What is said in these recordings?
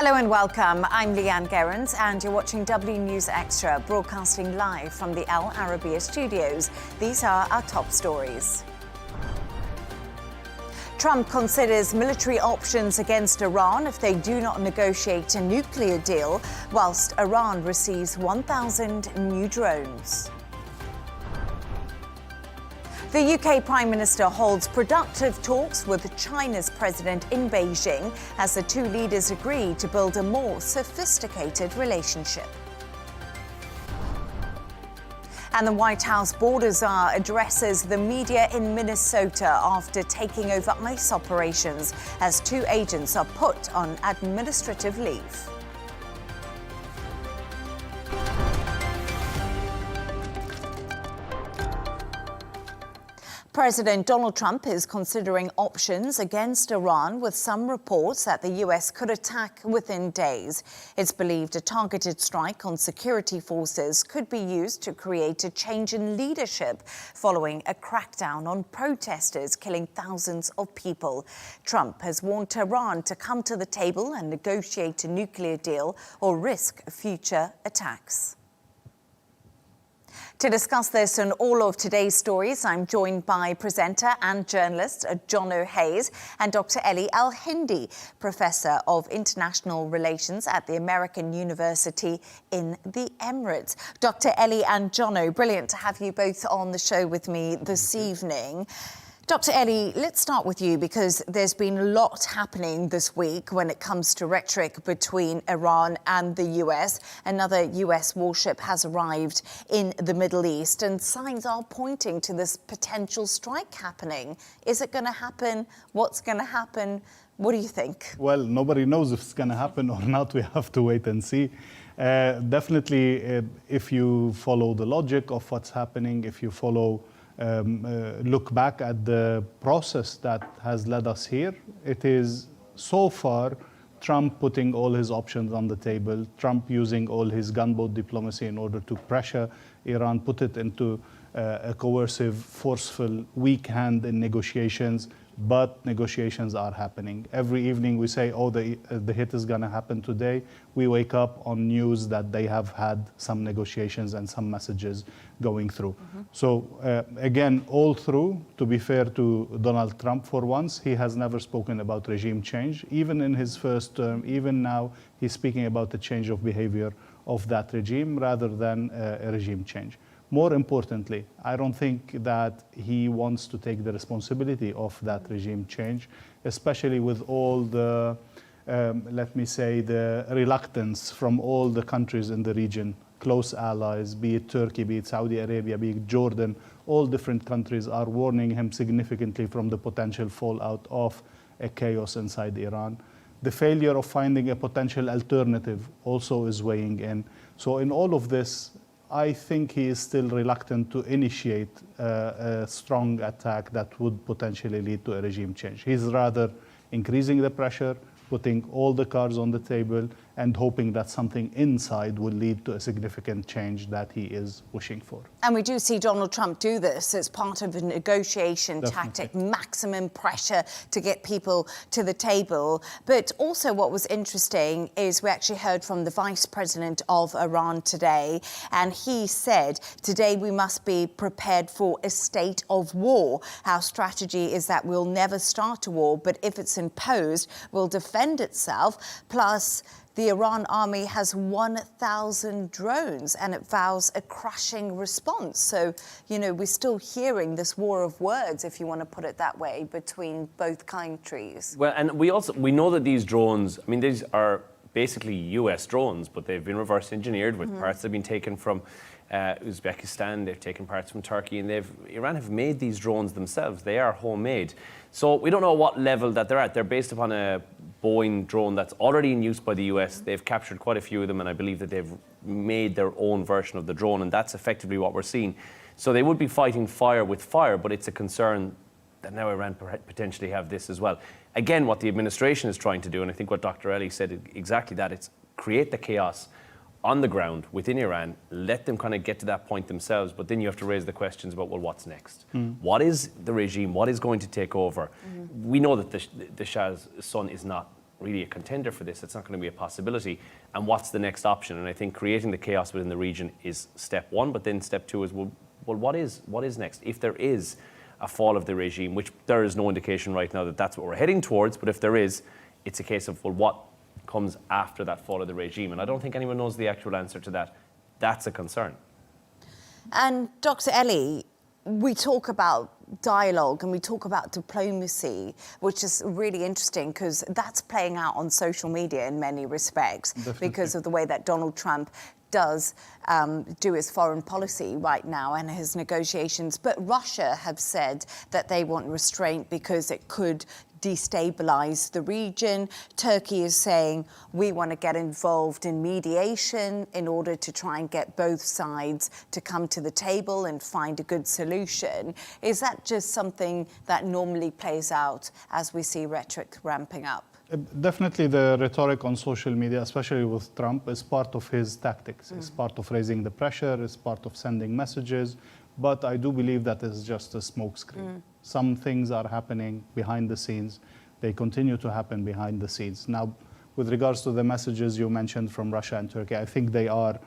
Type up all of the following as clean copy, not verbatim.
Hello and welcome. I'm Leigh-Ann Gerrans and you're watching W News Extra, broadcasting live from the Al Arabiya studios. These are our top stories. Trump considers military options against Iran if they do not negotiate a nuclear deal, whilst Iran receives 1,000 new drones. The UK Prime Minister holds productive talks with China's president in Beijing as the two leaders agree to build a more sophisticated relationship. And the White House border czar addresses the media in Minnesota after taking over ICE operations as two agents are put on administrative leave. President Donald Trump is considering options against Iran, with some reports that the US could attack within days. It's believed a targeted strike on security forces could be used to create a change in leadership following a crackdown on protesters killing thousands of people. Trump has warned Tehran to come to the table and negotiate a nuclear deal or risk future attacks. To discuss this and all of today's stories, I'm joined by presenter and journalist Jono and Dr. Elie Al Hindy, Professor of International Relations at the American University in the Emirates. Dr. Elie and Jono, brilliant to have you both on the show with me this evening. Dr. Elie, let's start with you because there's been a lot happening this week when it comes to rhetoric between Iran and the US. Another US warship has arrived in the Middle East and signs are pointing to this potential strike happening. Is it going to happen? What's going to happen? What do you think? Well, nobody knows if it's going to happen or not. We have to wait and see. Definitely, if you follow the logic of what's happening, if you follow look back at the process that has led us here, it is so far Trump putting all his options on the table, Trump using all his gunboat diplomacy in order to pressure Iran, put it into a coercive, forceful, weak hand in negotiations. But negotiations are happening. Every evening we say, oh, the hit is going to happen today. We wake up on news that they have had some negotiations and some messages going through. So again, all through, to be fair to Donald Trump for once, he has never spoken about regime change. Even in his first term, even now, he's speaking about the change of behavior of that regime rather than a regime change. More importantly, I don't think that he wants to take the responsibility of that regime change, especially with all the, let me say, the reluctance from all the countries in the region, close allies, be it Turkey, be it Saudi Arabia, be it Jordan, all different countries are warning him significantly from the potential fallout of a chaos inside Iran. The failure of finding a potential alternative also is weighing in. So in all of this, I think he is still reluctant to initiate a strong attack that would potentially lead to a regime change. He's rather increasing the pressure, putting all the cards on the table, and hoping that something inside will lead to a significant change that he is wishing for. And we do see Donald Trump do this as part of a negotiation tactic, maximum pressure to get people to the table. But also what was interesting is we actually heard from the Vice President of Iran today, and he said, today we must be prepared for a state of war. Our strategy is that we'll never start a war, but if it's imposed, we'll defend itself. Plus, the Iran army has 1,000 drones and it vows a crushing response. So, you know, we're still hearing this war of words, if you want to put it that way, between both countries. Well, and we know that these drones, I mean, these are basically US drones, but they've been reverse engineered with parts that have been taken from Uzbekistan, they've taken parts from Turkey, and Iran have made these drones themselves. They are homemade. So we don't know what level that they're at. They're based upon a Boeing drone that's already in use by the US. They've captured quite a few of them, and I believe that they've made their own version of the drone, and that's effectively what we're seeing. So they would be fighting fire with fire, but it's a concern that now Iran potentially have this as well. Again, what the administration is trying to do, and I think what Dr. Elie said exactly that, it's create the chaos on the ground within Iran, let them kind of get to that point themselves, but then you have to raise the questions about, well, what's next? What is the regime? What is going to take over? We know that the Shah's son is not really a contender for this. It's not going to be a possibility. And what's the next option? And I think creating the chaos within the region is step one. But then step two is, well, what is next? If there is a fall of the regime, which there is no indication right now that that's what we're heading towards, but if there is, it's a case of, well, what comes after that fall of the regime? And I don't think anyone knows the actual answer to that. That's a concern. And Dr. Elie, we talk about dialogue and we talk about diplomacy, which is really interesting because that's playing out on social media in many respects. Definitely. Because of the way that Donald Trump does do his foreign policy right now and his negotiations. But Russia have said that they want restraint because it could destabilize the region. Turkey is saying we want to get involved in mediation in order to try and get both sides to come to the table and find a good solution. Is that just something that normally plays out as we see rhetoric ramping up? Definitely the rhetoric on social media, especially with Trump, is part of his tactics. It's part of raising the pressure, it's part of sending messages. But I do believe that is just a smokescreen. Some things are happening behind the scenes. They continue to happen behind the scenes. Now, with regards to the messages you mentioned from Russia and Turkey, I think they are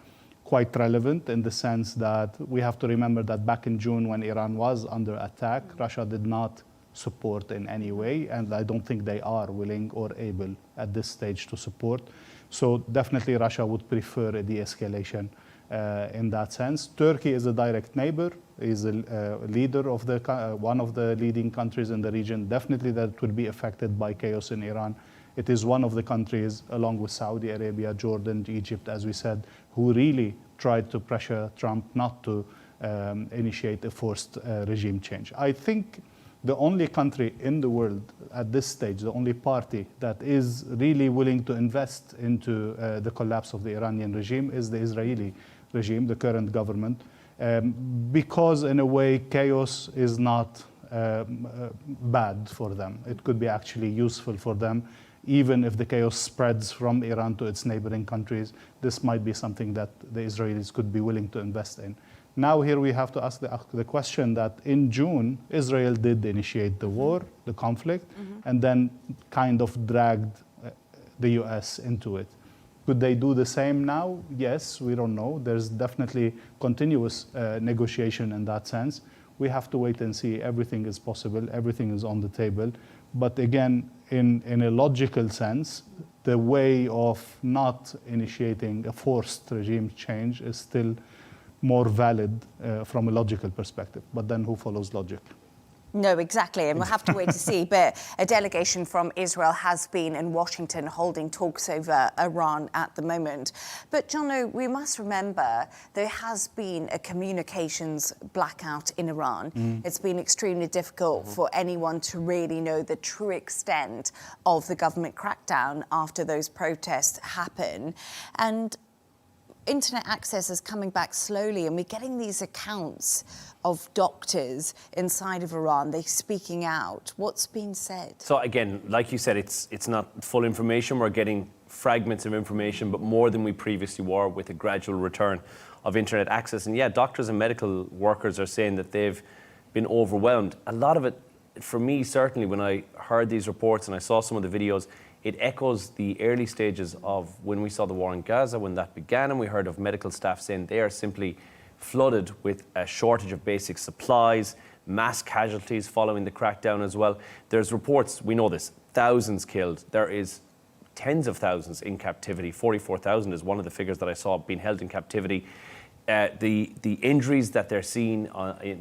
quite relevant in the sense that we have to remember that back in June when Iran was under attack, Russia did not support in any way, and I don't think they are willing or able at this stage to support. So definitely Russia would prefer a de-escalation in that sense. Turkey is a direct neighbor, is a leader of one of the leading countries in the region. Definitely that would be affected by chaos in Iran. It is one of the countries, along with Saudi Arabia, Jordan, Egypt, as we said, who really tried to pressure Trump not to initiate a forced regime change. I think the only country in the world at this stage, the only party that is really willing to invest into the collapse of the Iranian regime is the Israeli regime, the current government, because in a way chaos is not bad for them. It could be actually useful for them. Even if the chaos spreads from Iran to its neighboring countries, this might be something that the Israelis could be willing to invest in. Now here we have to ask the question that in June, Israel did initiate the war, the conflict, and then kind of dragged the US into it. Could they do the same now? Yes, we don't know. There's definitely continuous negotiation in that sense. We have to wait and see. Everything is possible. Everything is on the table. But again, in a logical sense, the way of not initiating a forced regime change is still more valid from a logical perspective. But then who follows logic? No, exactly, and we'll have to wait to see. But a delegation from Israel has been in Washington holding talks over Iran at the moment. But, Jono, we must remember there has been a communications blackout in Iran. It's been extremely difficult for anyone to really know the true extent of the government crackdown after those protests happen. And internet access is coming back slowly, and we're getting these accounts of doctors inside of Iran. They're speaking out. What's being said? So again, like you said, it's not full information. We're getting fragments of information, but more than we previously were, with a gradual return of internet access. And yeah, doctors and medical workers are saying that they've been overwhelmed. A lot of it, for me, certainly, when I heard these reports and I saw some of the videos, it echoes the early stages of when we saw the war in Gaza, when that began, and we heard of medical staff saying they are simply flooded with a shortage of basic supplies, mass casualties following the crackdown as well. There's reports, we know this, thousands killed. There is tens of thousands in captivity. 44,000 is one of the figures that I saw being held in captivity. The injuries that they're seeing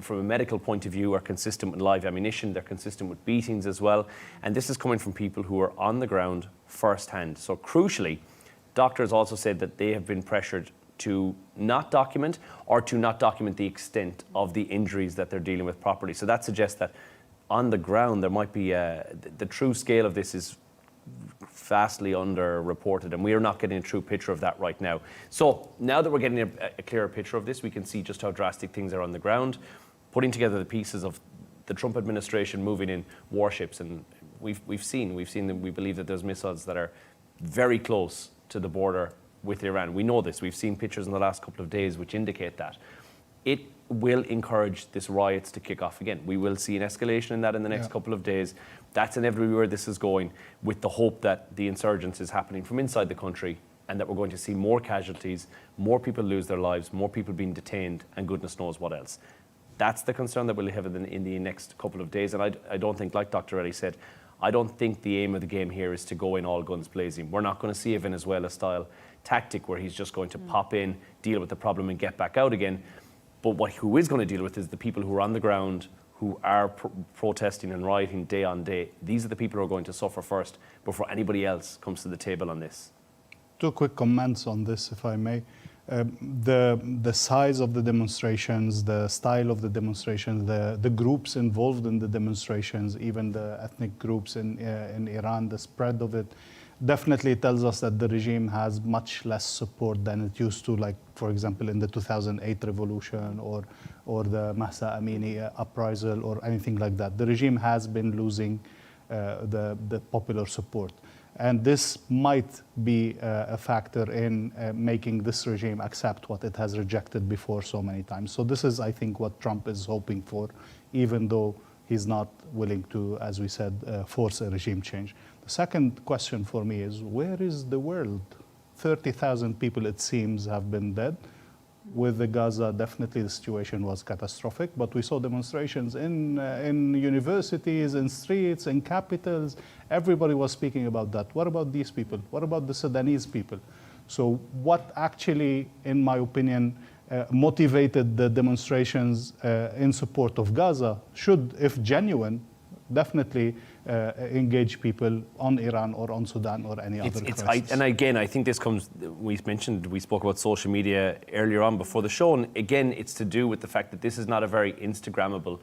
from a medical point of view are consistent with live ammunition. They're consistent with beatings as well. And this is coming from people who are on the ground firsthand. So crucially, doctors also said that they have been pressured to not document or to not document the extent of the injuries that they're dealing with properly. So that suggests that on the ground, there might be the true scale of this is vastly underreported, and we are not getting a true picture of that right now. So now that we're getting a clearer picture of this, we can see just how drastic things are on the ground, putting together the pieces of the Trump administration moving in warships, and we've seen them. We believe that there's missiles that are very close to the border with Iran. We know this. We've seen pictures in the last couple of days which indicate that. it will encourage this riots to kick off again. We will see an escalation in that in the next couple of days. That's inevitably where this is going, with the hope that the insurgence is happening from inside the country and that we're going to see more casualties, more people lose their lives, more people being detained, and goodness knows what else. That's the concern that we'll have in the next couple of days. And I don't think, like Dr. Elie said, I don't think the aim of the game here is to go in all guns blazing. We're not going to see a Venezuela-style tactic where he's just going to pop in, deal with the problem and get back out again. But who is going to deal with is the people who are on the ground, who are protesting and rioting day on day. These are the people who are going to suffer first before anybody else comes to the table on this. 2 quick comments on this, if I may. The size of the demonstrations, the style of the demonstrations, the groups involved in the demonstrations, even the ethnic groups in Iran, the spread of it, definitely tells us that the regime has much less support than it used to, like, for example, in the 2008 revolution or the Mahsa Amini uprisal or anything like that. The regime has been losing the popular support. And this might be a factor in making this regime accept what it has rejected before so many times. So this is, I think, what Trump is hoping for, even though he's not willing to, as we said, force a regime change. The second question for me is, where is the world? 30,000 people, it seems, have been dead. With the Gaza, definitely the situation was catastrophic, but we saw demonstrations in universities, in streets, in capitals. Everybody was speaking about that. What about these people? What about the Sudanese people? So what actually, in my opinion, motivated the demonstrations in support of Gaza should, if genuine, definitely engage people on Iran or on Sudan or any other crisis. And again, I think this comes, we spoke about social media earlier on before the show, and again, it's to do with the fact that this is not a very Instagrammable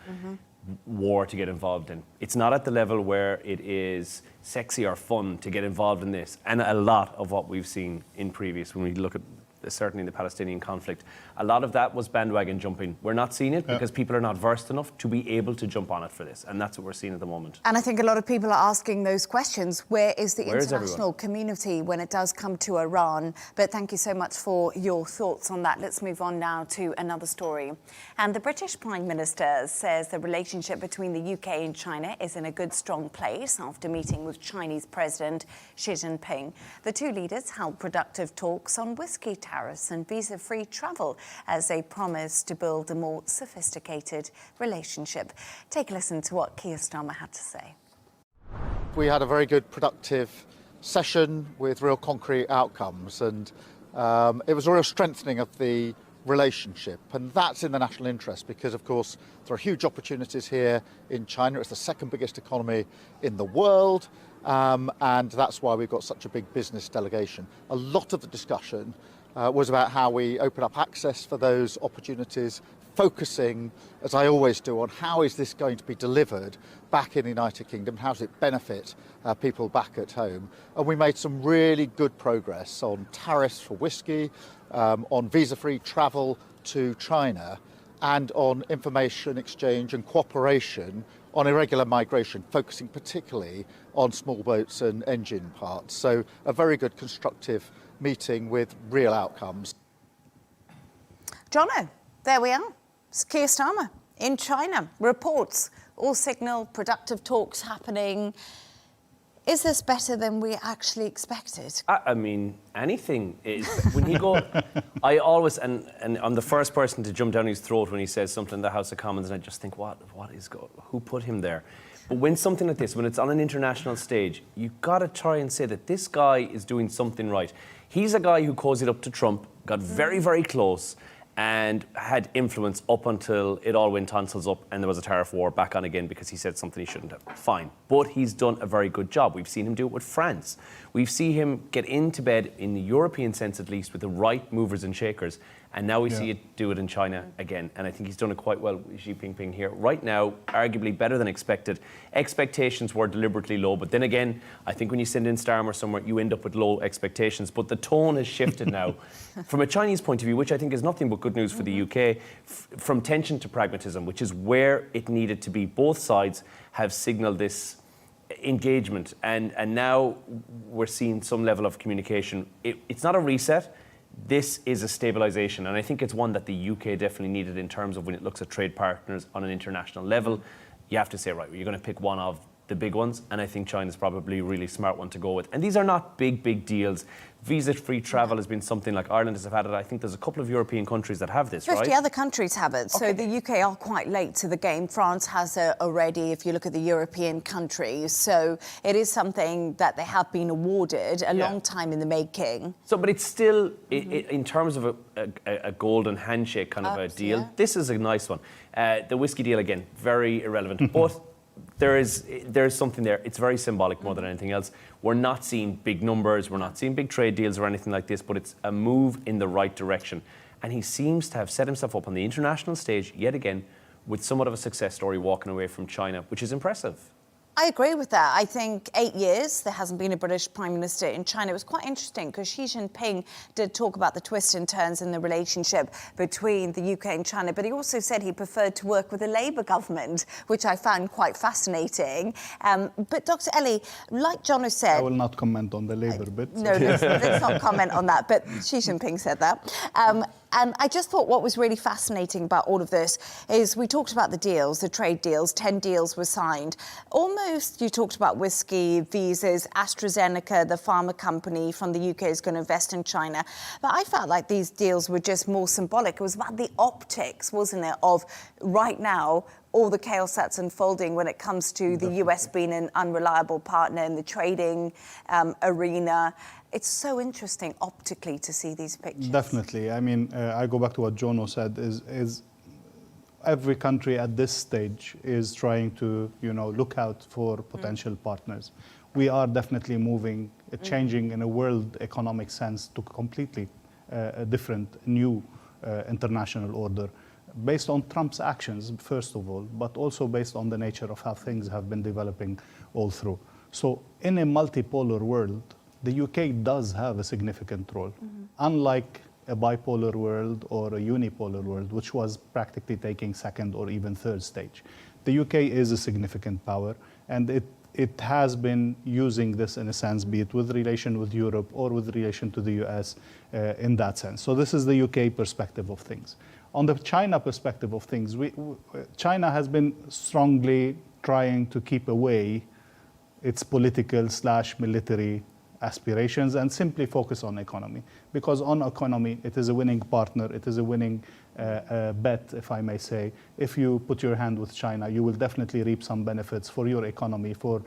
war to get involved in. It's not at the level where it is sexy or fun to get involved in this. And a lot of what we've seen in previous, when we look at certainly in the Palestinian conflict, a lot of that was bandwagon jumping. We're not seeing it because people are not versed enough to be able to jump on it for this, and that's what we're seeing at the moment. And I think a lot of people are asking those questions. Where is the international community when it does come to Iran? But thank you so much for your thoughts on that. Let's move on now to another story. And the British Prime Minister says the relationship between the UK and China is in a good, strong place after meeting with Chinese President Xi Jinping. The two leaders held productive talks on whiskey tariffs and visa-free travel as they promise to build a more sophisticated relationship. Take a listen to what Keir Starmer had to say. We had a very good, productive session with real concrete outcomes, and it was a real strengthening of the relationship, and that's in the national interest because, of course, there are huge opportunities here in China. It's the second biggest economy in the world, and that's why we've got such a big business delegation. A lot of the discussion was about how we open up access for those opportunities, focusing, as I always do, on how is this going to be delivered back in the United Kingdom, how does it benefit people back at home. And we made some really good progress on tariffs for whiskey, on visa-free travel to China, and on information exchange and cooperation on irregular migration, focusing particularly on small boats and engine parts. So a very good constructive meeting with real outcomes. Jono, there we are. It's Keir Starmer in China. Reports all signal productive talks happening. Is this better than we actually expected? I mean, anything is. When he go, I always, and I'm the first person to jump down his throat when he says something in the House of Commons, and I just think, who put him there? But when something like this, when it's on an international stage, you've got to try and say that this guy is doing something right. He's a guy who cozied up to Trump, got very, very close, and had influence up until it all went tonsils up and there was a tariff war back on again because he said something he shouldn't have. Fine. But he's done a very good job. We've seen him do it with France. We've seen him get into bed, in the European sense at least, with the right movers and shakers. And now we see it do it in China again. And I think he's done it quite well with Xi Jinping here. Right now, arguably better than expected. Expectations were deliberately low. But then again, I think when you send in Starmer somewhere, you end up with low expectations. But the tone has shifted now from a Chinese point of view, which I think is nothing but good news for the UK, from tension to pragmatism, which is where it needed to be. Both sides have signalled this engagement. And now we're seeing some level of communication. It's not a reset. this is a stabilisation, and I think it's one that the UK definitely needed in terms of when it looks at trade partners on an international level. You have to say, right, you're going to pick one of the big ones, and I think China's probably a really smart one to go with. And these are not big deals. Visa-free travel has been something like Ireland has had it. I think there's a couple of European countries that have this, 50 right? other countries have it. So the UK are quite late to the game. France has it already, if you look at the European countries. So it is something that they have been awarded a long time in the making. So, but it's still, in terms of a golden handshake kind of a deal, this is a nice one. The whiskey deal, again, very irrelevant. But there is something there. It's very symbolic more than anything else. We're not seeing big numbers. We're not seeing big trade deals or anything like this, but it's a move in the right direction. And he seems to have set himself up on the international stage yet again with somewhat of a success story walking away from China, which is impressive. I agree with that. I think 8 years there hasn't been a British Prime Minister in China. It was quite interesting because Xi Jinping did talk about the twists and turns in the relationship between the UK and China, but he also said he preferred to work with a Labour government, which I found quite fascinating. But Dr. Elie, like Jono said... I will not comment on the Labour bit. No, let's not comment on that, but Xi Jinping said that. And I just thought what was really fascinating about all of this is we talked about the deals, the trade deals, 10 deals were signed. Almost, you talked about whiskey, visas, AstraZeneca, the pharma company from the UK is going to invest in China. But I felt like these deals were just more symbolic. It was about the optics, wasn't it, of right now, all the chaos that's unfolding when it comes to the US being an unreliable partner in the trading arena. It's so interesting optically to see these pictures. Definitely. I mean, I go back to what Jono said, is every country at this stage is trying to, look out for potential partners. We are definitely moving, changing in a world economic sense to completely a different, new international order, based on Trump's actions, first of all, but also based on the nature of how things have been developing all through. So in a multipolar world, the UK does have a significant role, unlike a bipolar world or a unipolar world, which was practically taking second or even third stage. The UK is a significant power, and it has been using this in a sense, be it with relation with Europe or with relation to the US in that sense. So this is the UK perspective of things. On the China perspective of things, China has been strongly trying to keep away its political/military aspirations and simply focus on economy. Because on economy, it is a winning partner, it is a winning bet, if I may say. If you put your hand with China, you will definitely reap some benefits for your economy, for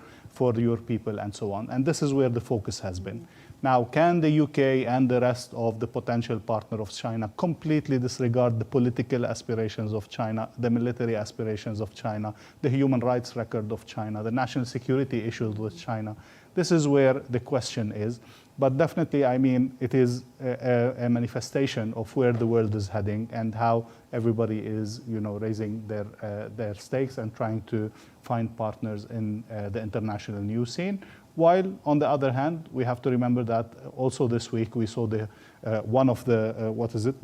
your people, and so on. And this is where the focus has been. Now, can the UK and the rest of the potential partner of China completely disregard the political aspirations of China, the military aspirations of China, the human rights record of China, the national security issues with China? This is where the question is. But definitely, I mean, it is a manifestation of where the world is heading and how everybody is, raising their stakes and trying to find partners in the international news scene. While, on the other hand, we have to remember that also this week we saw the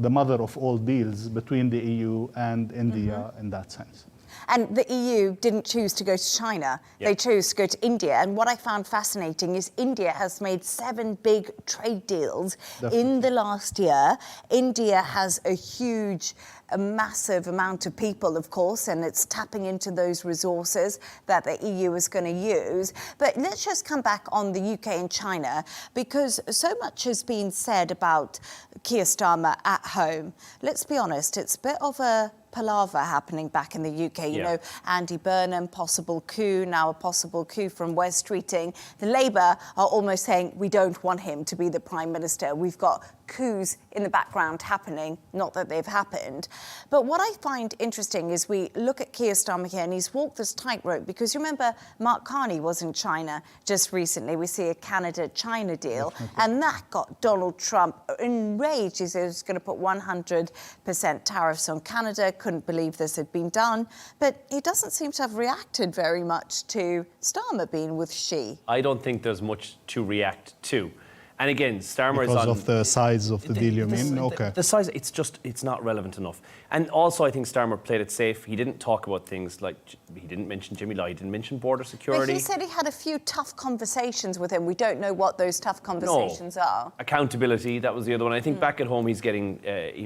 mother of all deals between the EU and India in that sense. And the EU didn't choose to go to China. They chose to go to India. And what I found fascinating is India has made 7 big trade deals in the last year. India has a massive amount of people, of course, and it's tapping into those resources that the EU is going to use. But let's just come back on the UK and China, because so much has been said about Keir Starmer at home. Let's be honest, it's a bit of a palaver happening back in the UK. You know, Andy Burnham, possible coup, now a possible coup from Wes Streeting. The Labour are almost saying, we don't want him to be the Prime Minister. We've got coups in the background happening, not that they've happened. But what I find interesting is we look at Keir Starmer here, and he's walked this tightrope, because you remember Mark Carney was in China just recently. We see a Canada-China deal, and that got Donald Trump enraged. He said he was going to put 100% tariffs on Canada, couldn't believe this had been done. But he doesn't seem to have reacted very much to Starmer being with Xi. I don't think there's much to react to. And again, Starmer is Because on... of the size of the deal, you mean? Okay. The size, it's not relevant enough. And also, I think Starmer played it safe. He didn't talk about things like, he didn't mention Jimmy Lai, he didn't mention border security. But he said he had a few tough conversations with him. We don't know what those tough conversations are. Accountability, that was the other one. I think back at home, he's getting,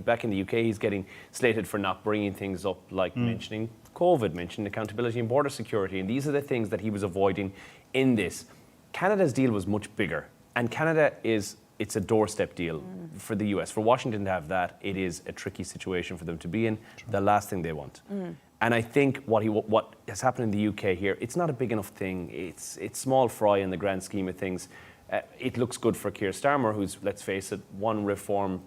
back in the UK, he's getting slated for not bringing things up like mentioning COVID, mentioning accountability and border security. And these are the things that he was avoiding in this. Canada's deal was much bigger. And Canada it's a doorstep deal for the US. For Washington to have that, it is a tricky situation for them to be in. The last thing they want. And I think what has happened in the UK here, it's not a big enough thing. It's small fry in the grand scheme of things. It looks good for Keir Starmer, who's, let's face it, one reform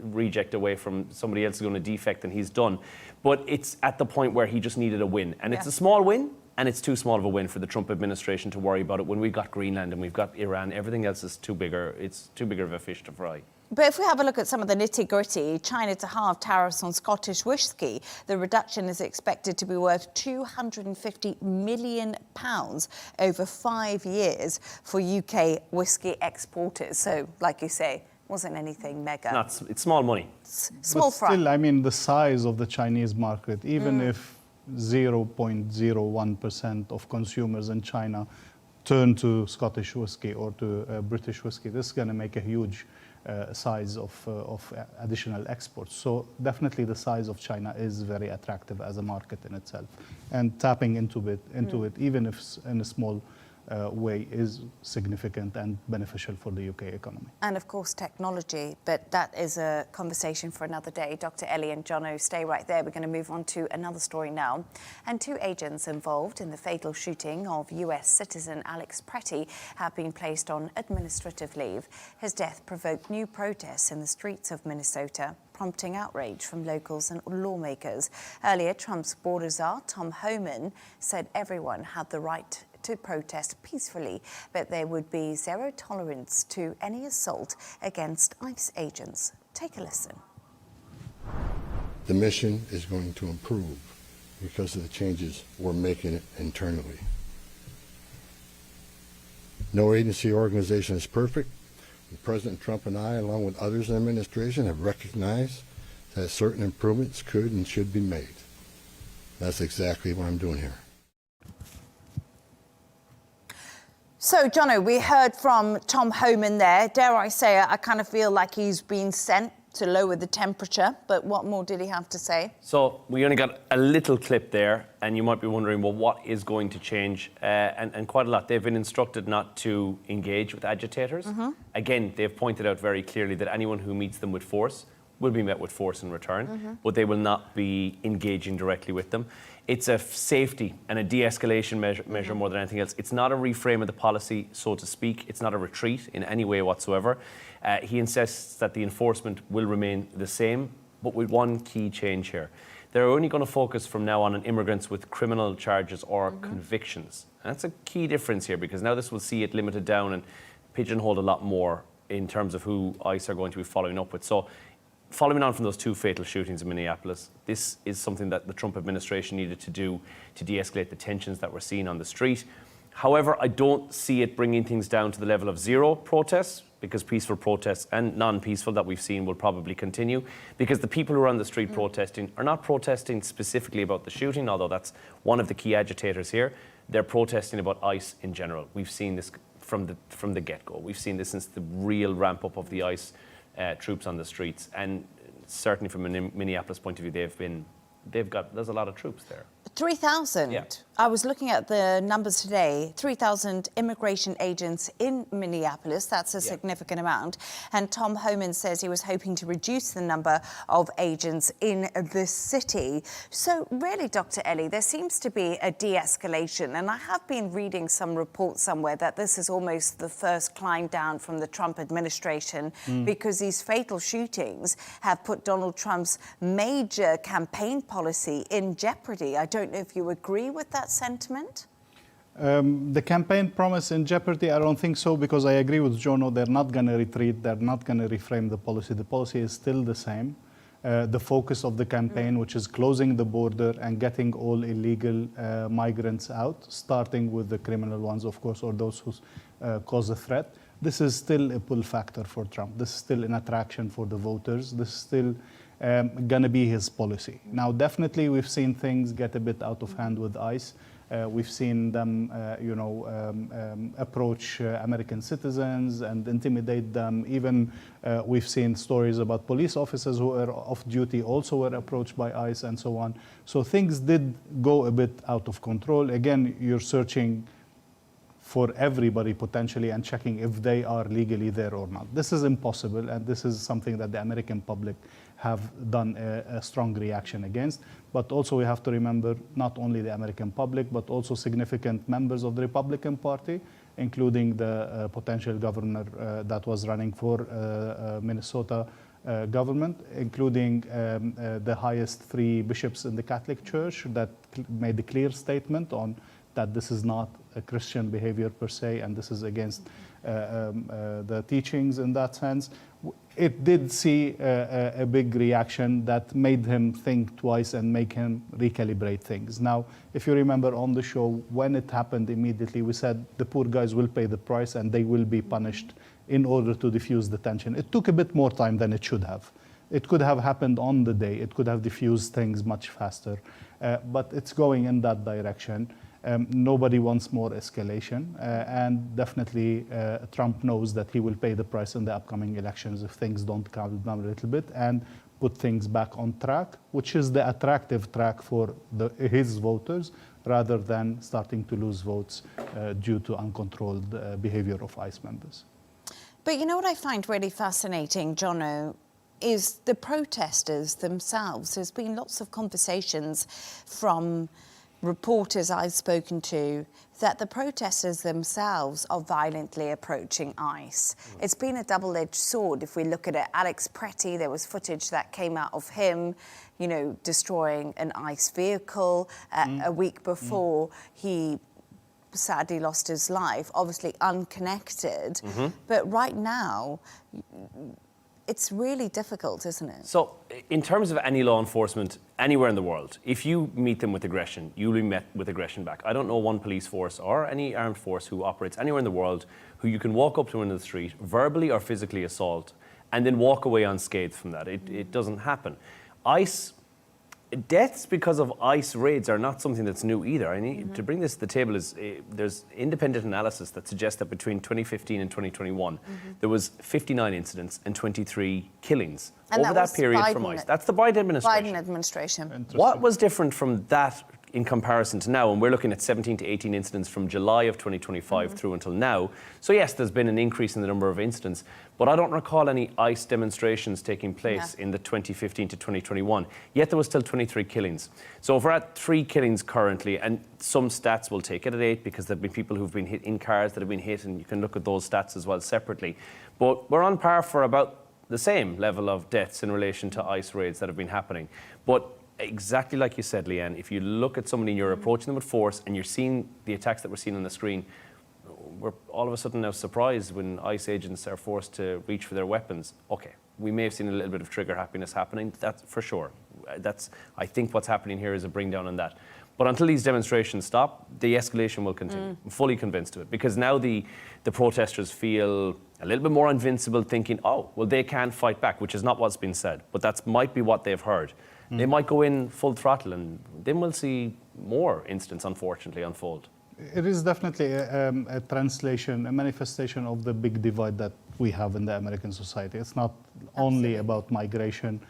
reject away from somebody else going to defect, and he's done. But it's at the point where he just needed a win. And it's a small win, and it's too small of a win for the Trump administration to worry about it when we've got Greenland and we've got Iran. Everything else is too bigger. It's too big of a fish to fry. But if we have a look at some of the nitty-gritty, China to halve tariffs on Scottish whisky, the reduction is expected to be worth £250 million over 5 years for UK whisky exporters. So, like you say, wasn't anything mega. It's small money. Small fry. Still, I mean, the size of the Chinese market, even if 0.01% of consumers in China turn to Scottish whisky or to British whisky, this is going to make a huge size of additional exports. So definitely the size of China is very attractive as a market in itself. And tapping into it, even if in a small way, is significant and beneficial for the UK economy. And of course, technology, but that is a conversation for another day. Dr. Elie and Jono, stay right there. We're going to move on to another story now. And 2 agents involved in the fatal shooting of US citizen Alex Pretty have been placed on administrative leave. His death provoked new protests in the streets of Minnesota, prompting outrage from locals and lawmakers. Earlier, Trump's border czar, Tom Homan, said everyone had the right to protest peacefully, but there would be zero tolerance to any assault against ICE agents. Take a listen. The mission is going to improve because of the changes we're making internally. No agency or organization is perfect. President Trump and I, along with others in the administration, have recognized that certain improvements could and should be made. That's exactly what I'm doing here. So, Jono, we heard from Tom Homan there. Dare I say it, I kind of feel like he's been sent to lower the temperature, but what more did he have to say? So we only got a little clip there, and you might be wondering, well, what is going to change? And quite a lot. They've been instructed not to engage with agitators. Again, they've pointed out very clearly that anyone who meets them with force will be met with force in return, but they will not be engaging directly with them. It's a safety and a de-escalation measure more than anything else. It's not a reframe of the policy, so to speak. It's not a retreat in any way whatsoever. He insists that the enforcement will remain the same, but with one key change here. They're only going to focus from now on immigrants with criminal charges or convictions. And that's a key difference here, because now this will see it limited down and pigeonholed a lot more in terms of who ICE are going to be following up with. So, following on from those 2 fatal shootings in Minneapolis, this is something that the Trump administration needed to do to de-escalate the tensions that we're seeing on the street. However, I don't see it bringing things down to the level of zero protests, because peaceful protests and non-peaceful that we've seen will probably continue, because the people who are on the street protesting are not protesting specifically about the shooting, although that's one of the key agitators here. They're protesting about ICE in general. We've seen this from the get-go. We've seen this since the real ramp-up of the ICE troops on the streets, and certainly from a Minneapolis point of view, there's a lot of troops there. 3,000. Yeah. I was looking at the numbers today. 3,000 immigration agents in Minneapolis. That's a significant amount. And Tom Homan says he was hoping to reduce the number of agents in the city. So really, Dr. Elie, there seems to be a de-escalation. And I have been reading some reports somewhere that this is almost the first climb down from the Trump administration, because these fatal shootings have put Donald Trump's major campaign policy in jeopardy. I don't know if you agree with that sentiment? The campaign promise in jeopardy, I don't think so, because I agree with Jono. They're not going to retreat. They're not going to reframe the policy. The policy is still the same. The focus of the campaign, which is closing the border and getting all illegal migrants out, starting with the criminal ones, of course, or those who cause a threat. this is still a pull factor for Trump. This is still an attraction for the voters. This is still going to be his policy. Now, definitely, we've seen things get a bit out of hand with ICE. We've seen them, approach American citizens and intimidate them. Even we've seen stories about police officers who are off duty also were approached by ICE and so on. So things did go a bit out of control. Again, you're searching for everybody potentially and checking if they are legally there or not. This is impossible, and this is something that the American public have done a strong reaction against. But also we have to remember not only the American public, but also significant members of the Republican Party, including the potential governor that was running for Minnesota government, including the highest 3 bishops in the Catholic Church that made a clear statement on that this is not a Christian behavior per se, and this is against the teachings in that sense. It did see a big reaction that made him think twice and make him recalibrate things. Now, if you remember on the show, when it happened immediately, we said the poor guys will pay the price and they will be punished in order to diffuse the tension. It took a bit more time than it should have. It could have happened on the day. It could have diffused things much faster, but it's going in that direction. Nobody wants more escalation, and definitely Trump knows that he will pay the price in the upcoming elections if things don't calm down a little bit and put things back on track, which is the attractive track for his voters, rather than starting to lose votes due to uncontrolled behavior of ICE members. But you know what I find really fascinating, Jono, is the protesters themselves. There's been lots of conversations from reporters I've spoken to that the protesters themselves are violently approaching ICE. It's been a double-edged sword. If we look at it, Alex Pretty, there was footage that came out of him, destroying an ICE vehicle. A week before, he sadly lost his life, obviously unconnected. But right now, it's really difficult, isn't it? So, in terms of any law enforcement anywhere in the world, if you meet them with aggression, you'll be met with aggression back. I don't know one police force or any armed force who operates anywhere in the world who you can walk up to in the street, verbally or physically assault, and then walk away unscathed from that. It doesn't happen. Deaths because of ICE raids are not something that's new either. I need to bring this to the table. There's independent analysis that suggests that between 2015 and 2021, there was 59 incidents and 23 killings over that period from ICE. That's the Biden administration. What was different from that in comparison to now? And we're looking at 17 to 18 incidents from July of 2025 through until now. So yes, there's been an increase in the number of incidents, but I don't recall any ICE demonstrations taking place in the 2015 to 2021. Yet there was still 23 killings. So if we're at 3 killings currently, and some stats will take it at 8 because there have been people who've been hit in cars that have been hit, and you can look at those stats as well separately. But we're on par for about the same level of deaths in relation to ICE raids that have been happening. But exactly like you said, Leigh-Ann, if you look at somebody and you're approaching them with force and you're seeing the attacks that we're seeing on the screen, we're all of a sudden now surprised when ICE agents are forced to reach for their weapons. Okay, we may have seen a little bit of trigger happiness happening, that's for sure. I think what's happening here is a bring down on that. But until these demonstrations stop, the escalation will continue. I'm fully convinced of it, because now the protesters feel a little bit more invincible, thinking, oh, well, they can't fight back, which is not what's been said, but that might be what they've heard. They might go in full throttle, and then we'll see more incidents, unfortunately, unfold. It is definitely a translation, a manifestation of the big divide that we have in the American society. It's not only about migration.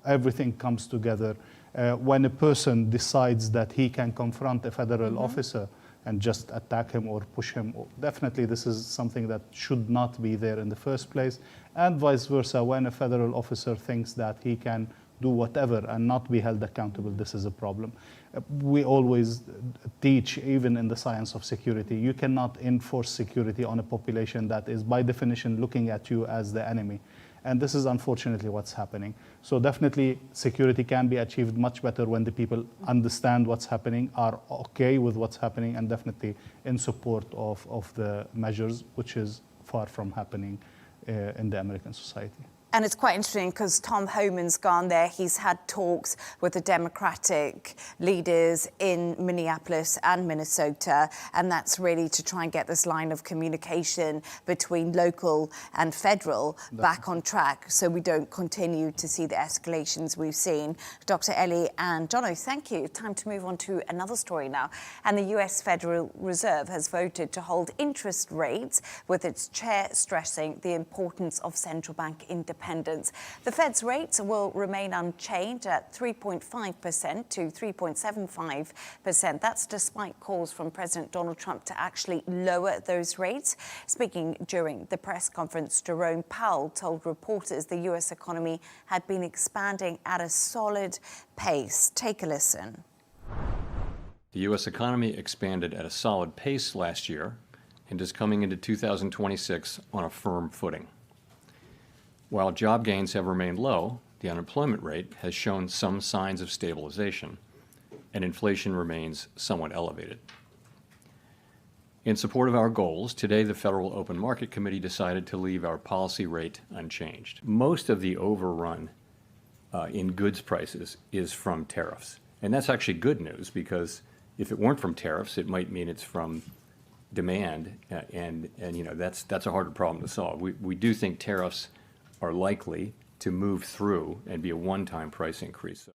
Everything comes together. When a person decides that he can confront a federal officer and just attack him or push him, definitely this is something that should not be there in the first place. And vice versa, when a federal officer thinks that he can do whatever and not be held accountable, this is a problem. We always teach, even in the science of security, you cannot enforce security on a population that is by definition looking at you as the enemy. And this is unfortunately what's happening. So definitely security can be achieved much better when the people understand what's happening, are okay with what's happening, and definitely in support of the measures, which is far from happening in the American society. And it's quite interesting because Tom Homan's gone there. He's had talks with the Democratic leaders in Minneapolis and Minnesota, and that's really to try and get this line of communication between local and federal back on track so we don't continue to see the escalations we've seen. Dr. Elie and Jono, thank you. Time to move on to another story now. And the US Federal Reserve has voted to hold interest rates, with its chair stressing the importance of central bank independence. The Fed's rates will remain unchanged at 3.5% to 3.75%. That's despite calls from President Donald Trump to actually lower those rates. Speaking during the press conference, Jerome Powell told reporters the US economy had been expanding at a solid pace. Take a listen. The U.S. economy expanded at a solid pace last year and is coming into 2026 on a firm footing. While job gains have remained low, the unemployment rate has shown some signs of stabilization, and inflation remains somewhat elevated. In support of our goals, today the Federal Open Market Committee decided to leave our policy rate unchanged. Most of the overrun in goods prices is from tariffs, and that's actually good news, because if it weren't from tariffs, it might mean it's from demand, and you know, that's a harder problem to solve. We do think tariffs are likely to move through and be a one-time price increase.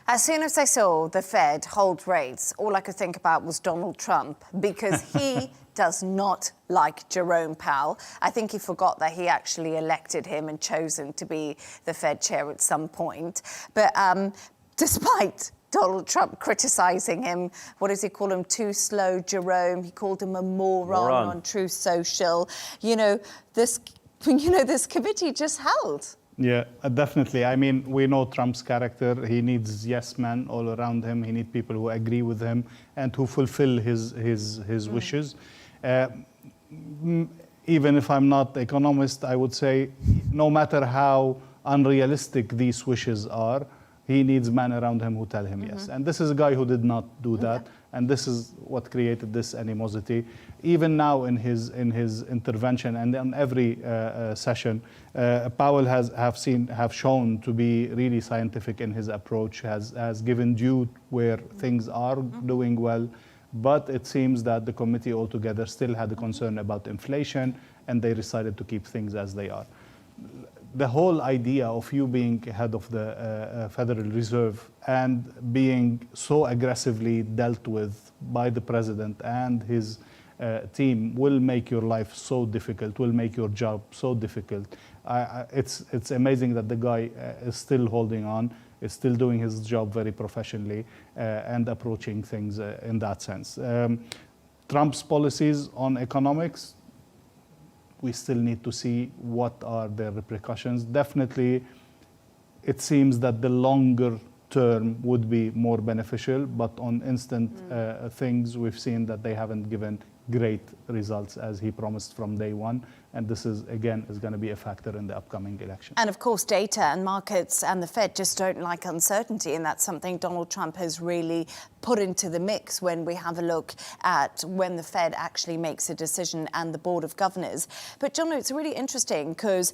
As soon as I saw the Fed hold rates, all I could think about was Donald Trump, because he does not like Jerome Powell. I think he forgot that he actually elected him and chosen to be the Fed chair at some point. But despite Donald Trump criticizing him, what does he call him? Too slow, Jerome. He called him a moron on Truth Social. This committee just held. Yeah, definitely. I mean, we know Trump's character. He needs yes men all around him. He needs people who agree with him and who fulfill his wishes. Even if I'm not economist, I would say no matter how unrealistic these wishes are, he needs men around him who tell him yes. And this is a guy who did not do that. And this is what created this animosity. Even now in his intervention and in every session, Powell have shown to be really scientific in his approach, has given due where things are doing well. But it seems that the committee altogether still had a concern about inflation, and they decided to keep things as they are. The whole idea of you being head of the Federal Reserve and being so aggressively dealt with by the president and his team will make your life so difficult, will make your job so difficult. It's amazing that the guy is still holding on, is still doing his job very professionally and approaching things in that sense. Trump's policies on economics, we still need to see what are their repercussions. Definitely, it seems that the longer term would be more beneficial, but on instant things, we've seen that they haven't given great results as he promised from day one. And this is going to be a factor in the upcoming election. And of course, data and markets and the Fed just don't like uncertainty. And that's something Donald Trump has really put into the mix when we have a look at when the Fed actually makes a decision and the Board of Governors. But Jono, it's really interesting because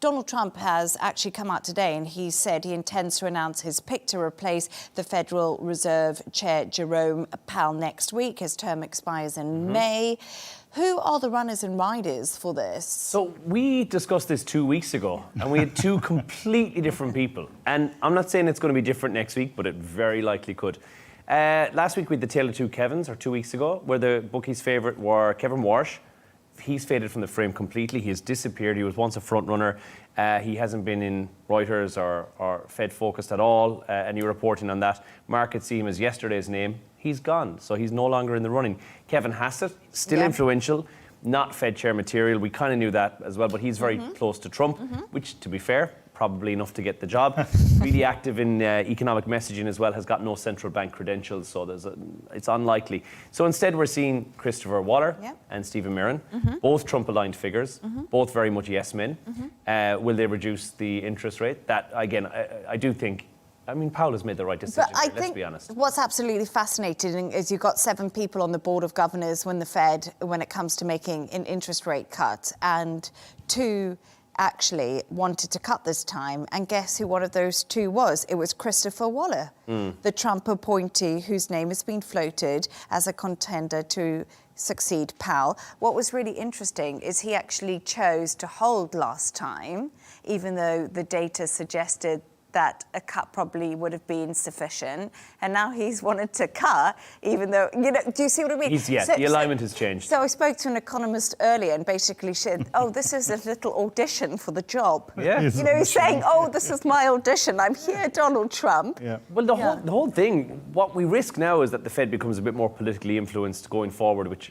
Donald Trump has actually come out today and he said he intends to announce his pick to replace the Federal Reserve Chair Jerome Powell next week. His term expires in May. Who are the runners and riders for this? So we discussed this 2 weeks ago, and we had two completely different people. And I'm not saying it's going to be different next week, but it very likely could. Last week we had the tale of two Kevins, or 2 weeks ago, where the bookies' favourite were Kevin Warsh. He's faded from the frame completely. He has disappeared. He was once a front runner. He hasn't been in Reuters or Fed focused at all. Any reporting on that? Markets see him as yesterday's name. He's gone, so he's no longer in the running. Kevin Hassett, still influential, not Fed chair material. We kind of knew that as well, but he's very close to Trump, which, to be fair, probably enough to get the job. Really active in economic messaging as well, has got no central bank credentials, so it's unlikely. So instead we're seeing Christopher Waller and Stephen Mirren, both Trump-aligned figures, both very much yes men. Will they reduce the interest rate? That, again, I do think, I mean, Powell has made the right decision, let's be honest. What's absolutely fascinating is you've got 7 people on the Board of Governors when it comes to making an interest rate cut, and 2 actually wanted to cut this time. And guess who one of those two was? It was Christopher Waller, the Trump appointee whose name has been floated as a contender to succeed Powell. What was really interesting is he actually chose to hold last time, even though the data suggested that a cut probably would have been sufficient, and now he's wanted to cut, even though, you know, do you see what I mean? The alignment has changed. So I spoke to an economist earlier and basically said, oh, this is a little audition for the job. Yeah. You know, he's saying, oh, this is my audition, I'm here, Donald Trump. Yeah. Well, the whole thing, what we risk now is that the Fed becomes a bit more politically influenced going forward, which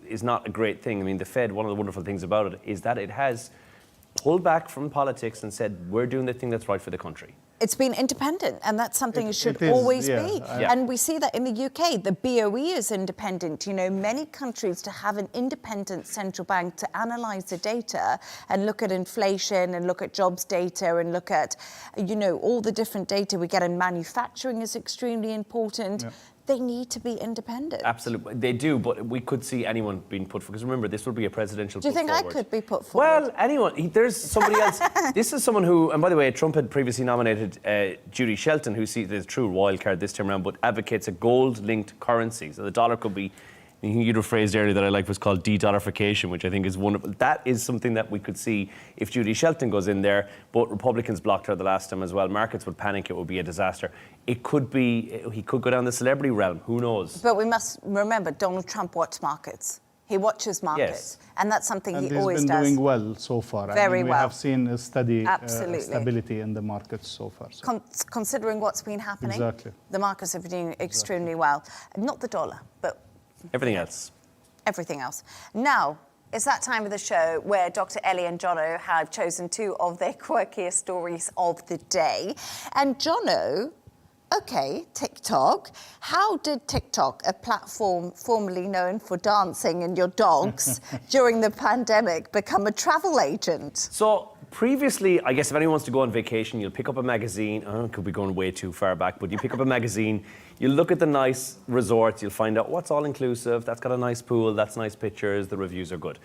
is not a great thing. I mean, the Fed, one of the wonderful things about it is that it has pulled back from politics and said, we're doing the thing that's right for the country. It's been independent, and that's something it should is, always yeah. be. Yeah. And we see that in the UK, the BOE is independent. You know, many countries to have an independent central bank to analyse the data and look at inflation and look at jobs data and look at, you know, all the different data we get in manufacturing is extremely important. Yeah. They need to be independent. Absolutely, they do, but we could see anyone being put forward. Because remember, this will be a presidential. Do you think forward. I could be put forward? Well, anyone. There's somebody else. This is someone who, and by the way, Trump had previously nominated Judy Shelton, who sees the true wild card this time around, but advocates a gold-linked currency. So the dollar could be. You'd have phrased earlier that I like was called de-dollarification, which I think is wonderful. That is something that we could see if Judy Shelton goes in there, but Republicans blocked her the last time as well. Markets would panic, it would be a disaster. It could be, he could go down the celebrity realm, who knows? But we must remember, Donald Trump watches markets. He watches markets, Yes. and that's something And he always he's been does. doing well so far. Very we well. have seen a steady Absolutely. stability in the markets so far. So. Considering what's been happening, Exactly. the markets have been doing extremely well. Not the dollar, but Everything else. everything else. Now, it's that time of the show where Dr. Elie and Jono have chosen two of their quirkiest stories of the day. And Jono, okay, TikTok. How did TikTok, a platform formerly known for dancing and your dogs during the pandemic, become a travel agent? So previously, I guess if anyone wants to go on vacation, you'll pick up a magazine. Could be going way too far back, but you pick up a magazine, you look at the nice resorts, you'll find out what's all-inclusive, that's got a nice pool, that's nice pictures, the reviews are good.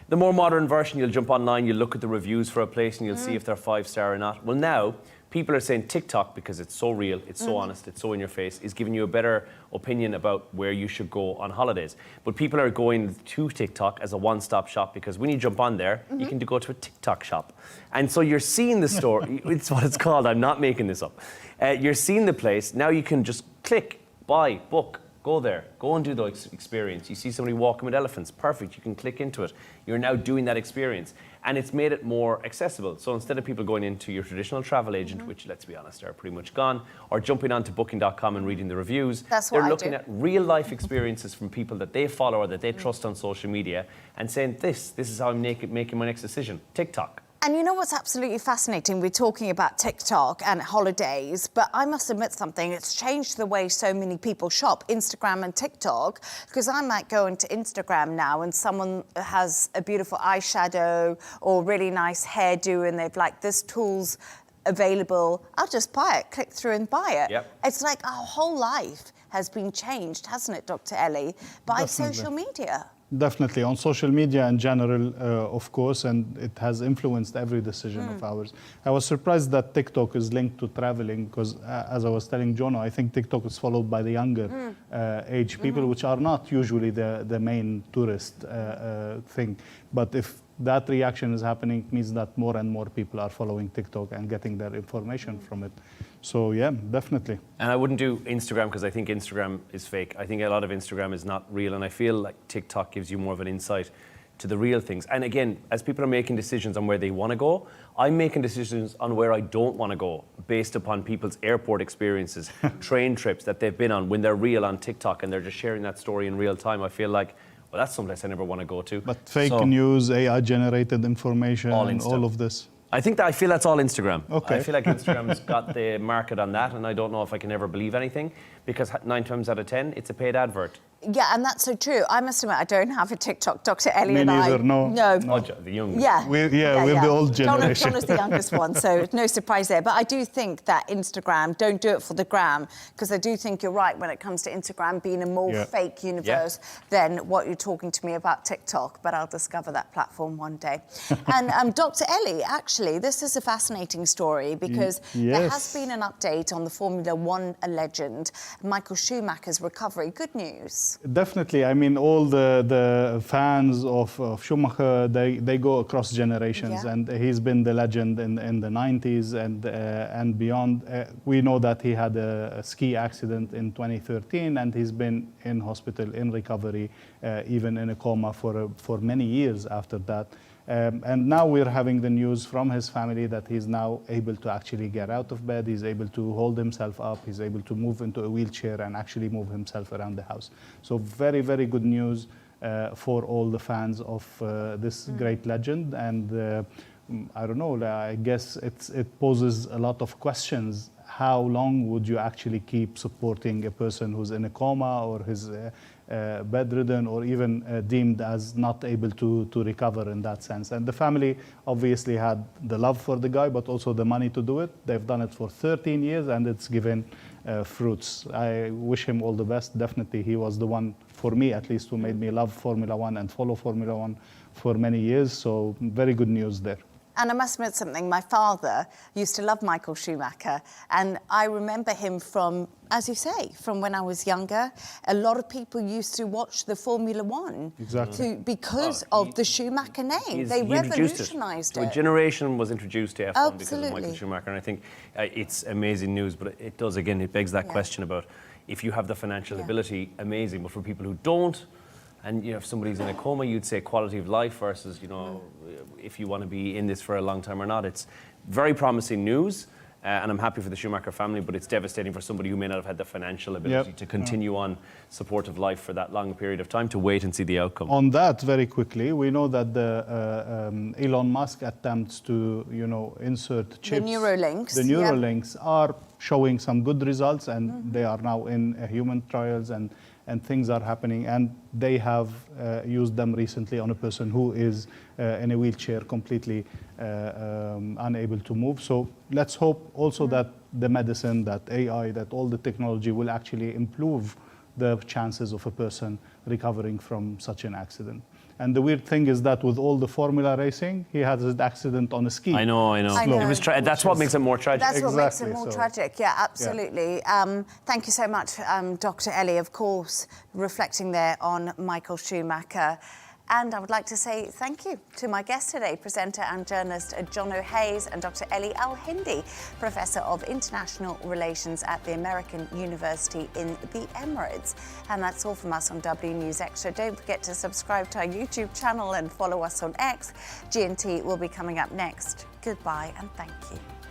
The more modern version, you'll jump online, you'll look at the reviews for a place and you'll see if they're 5-star or not. Well, now, people are saying TikTok, because it's so real, it's so honest, it's so in your face, is giving you a better opinion about where you should go on holidays. But people are going to TikTok as a one-stop shop because when you jump on there, you can go to a TikTok shop. And so you're seeing the store, it's what it's called, I'm not making this up. You're seeing the place, now you can just click, buy, book, go there, go and do the experience. You see somebody walking with elephants, perfect, you can click into it. You're now doing that experience. And it's made it more accessible. So instead of people going into your traditional travel agent, which, let's be honest, are pretty much gone, or jumping onto booking.com and reading the reviews, they're looking at real-life experiences from people that they follow or that they trust on social media and saying, this is how I'm making my next decision. TikTok. And you know what's absolutely fascinating? We're talking about TikTok and holidays, but I must admit something. It's changed the way so many people shop, Instagram and TikTok, because I might go into Instagram now and someone has a beautiful eyeshadow or really nice hairdo and they've like, this tool's available. I'll just buy it, click through and buy it. Yep. It's like our whole life has been changed, hasn't it, Dr. Elie, by Definitely. social media. Definitely, on social media in general, of course, and it has influenced every decision of ours. I was surprised that TikTok is linked to traveling because, as I was telling Jono, I think TikTok is followed by the younger age people, which are not usually the main tourist thing. But if that reaction is happening, it means that more and more people are following TikTok and getting their information from it. So yeah, definitely. And I wouldn't do Instagram because I think Instagram is fake. I think a lot of Instagram is not real. And I feel like TikTok gives you more of an insight to the real things. And again, as people are making decisions on where they want to go, I'm making decisions on where I don't want to go based upon people's airport experiences, train trips that they've been on when they're real on TikTok and they're just sharing that story in real time. I feel like, well, that's someplace I never want to go to. But fake news, AI-generated information, all of this. I feel that's all Instagram. Okay. I feel like Instagram's got the market on that, and I don't know if I can ever believe anything because 9 times out of 10, it's a paid advert. Yeah, and that's so true. I must admit, I don't have a TikTok. Dr. Elie Me and I... neither, no. No. Oh, the young. Yeah. We're the old generation. Jono's the youngest one, so no surprise there. But I do think that Instagram, don't do it for the gram, because I do think you're right when it comes to Instagram being a more fake universe than what you're talking to me about TikTok. But I'll discover that platform one day. And Dr. Elie, actually, this is a fascinating story because there has been an update on the Formula One legend, Michael Schumacher's recovery. Good news. Definitely. I mean, all the fans of Schumacher, they go across generations, and he's been the legend in the 90s and beyond. We know that he had a ski accident in 2013, and he's been in hospital in recovery, even in a coma for many years after that. And now we're having the news from his family that he's now able to actually get out of bed, he's able to hold himself up, he's able to move into a wheelchair and actually move himself around the house. So very, very good news for all the fans of this great legend. And I don't know, I guess it poses a lot of questions. How long would you actually keep supporting a person who's in a coma or is bedridden or even deemed as not able to recover in that sense? And the family obviously had the love for the guy, but also the money to do it. They've done it for 13 years and it's given fruits. I wish him all the best. Definitely, he was the one, for me at least, who made me love Formula One and follow Formula One for many years. So very good news there. And I must admit something, my father used to love Michael Schumacher, and I remember him from, as you say, from when I was younger. A lot of people used to watch the Formula One because of the Schumacher name. They revolutionised it. A generation was introduced to F1 because of Michael Schumacher, and I think it's amazing news, but it does, again, it begs that question about if you have the financial ability, amazing, but for people who don't, and if somebody's in a coma, you'd say quality of life versus, if you want to be in this for a long time or not. It's very promising news, and I'm happy for the Schumacher family, but it's devastating for somebody who may not have had the financial ability to continue on supportive life for that long period of time, to wait and see the outcome. On that, very quickly, we know that Elon Musk attempts to, insert chips. The Neuralinks. The Neuralinks are showing some good results, and they are now in human trials, and things are happening, and they have used them recently on a person who is in a wheelchair, completely unable to move. So let's hope also that the medicine, that AI, that all the technology will actually improve the chances of a person recovering from such an accident. And the weird thing is that with all the Formula racing, he had an accident on a ski. I know. It was that's what makes it more tragic. That's what makes it more tragic, yeah, absolutely. Yeah. Thank you so much, Dr. Elie, of course, reflecting there on Michael Schumacher. And I would like to say thank you to my guest today, presenter and journalist Jono Hayes, and Dr. Elie Al Hindy, Professor of International Relations at the American University in the Emirates. And that's all from us on W News Extra. Don't forget to subscribe to our YouTube channel and follow us on X. G&T will be coming up next. Goodbye and thank you.